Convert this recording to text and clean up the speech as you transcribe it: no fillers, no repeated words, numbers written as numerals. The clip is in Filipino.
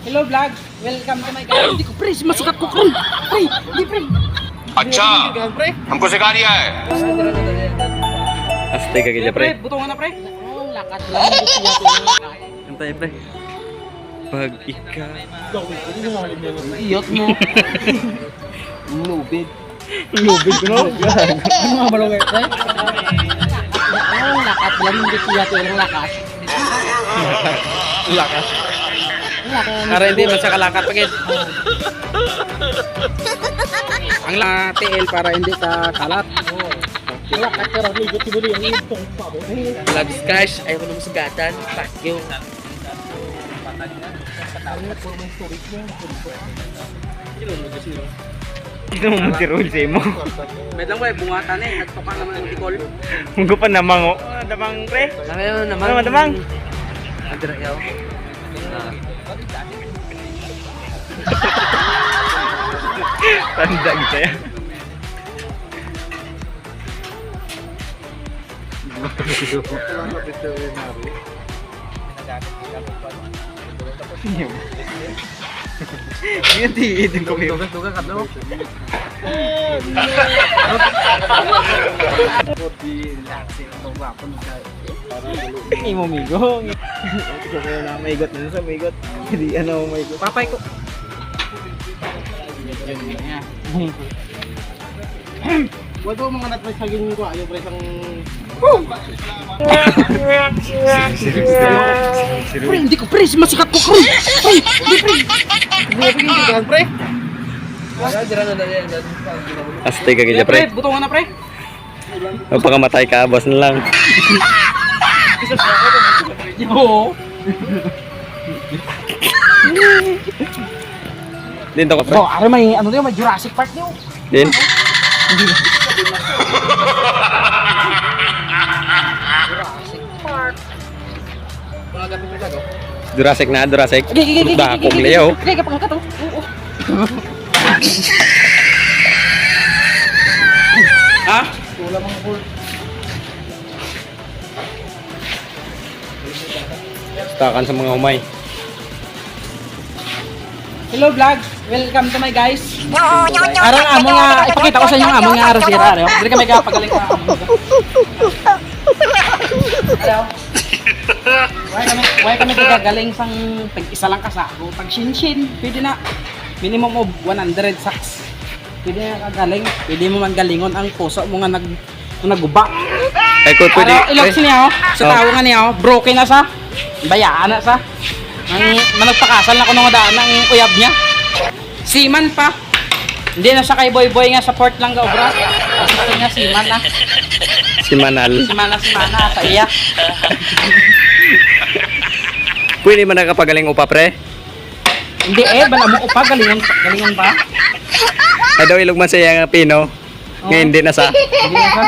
Hello vlog, welcome to my channel. Hindi ko pre, masikat ko pre. Pre, hindi pre. अच्छा हमको सिखा दिया है। Astay ka gila, pre. Butungan na pre. Oh, lakat lang gusto niya to. Antay, pre. Pag ikaw... Iyot mo. Lubid. Lubid ko na. Ano nga balong pre? Oh, lakat lang gusto niya to, lakat. Lakas. Para hindi man siya kalakat pagid. Ang TL para hindi ka kalat. Lakat pero ligot siguro yung itong pabo. Vlogs guys, ayaw ko naman sugatan. Fuck you. Sino mo mag-roll sa imo? Med lang ba bungatan eh, nagtukan naman ng tikol. Munggo pa namang o. Damang pre. Naman Ano damang? Adira yaw. Tanda kita ya. Ini diitin ko kayo. Tugas ka daw. Ini mo migo. Ito ko na maigot na sa maigot. Hindi ano maigot. Papay ko. Wala mo mga natry saging ko ayo pre sang Pre, hindi ko pre, masikat ko pre. Pre, hindi pre. Hindi bigyan pre. Astay ka gila, pre. Butungan na pre. Pagkamatay ka, boss na lang. Yo. Din to ka, pre. Oh, are may ano 'yung may Jurassic Park niyo. Din. Mga gabi mo dago. Jurassic na, Jurassic. Bakong liyaw. Kaya pangkat oh. Oo. Ha? Wala mga cool. Stakan sa mga umay. Hello vlog, welcome to my guys. Arang amo nga, ipakita ko sa inyo ang amo nga arasira. Dili ka may gapagaling ka amo. Hello. Why kami gagaling sang tag-isa lang kasako. Pag shin-shin, pwede na minimum of 100 sacks. Pwede na kagaling, pwede mo man galingon ang puso mo nga naguba. Ay ko pwede. Pero ilok niya sa tawo nga niya, broken na sa. Bayaan na sa. Ang managpakasal na ko nung daan ng uyab niya. Seaman pa. Hindi na siya kay boy nga sa port lang ga obra. Gusto niya seaman na. Si Manal. Simana sa iya. Pwede man nakapagaling upa, pre. Hindi bala mo upag galingon ba? Ay daw ilog man sa iya nga pino. Nga hindi na sa. Hindi na sa.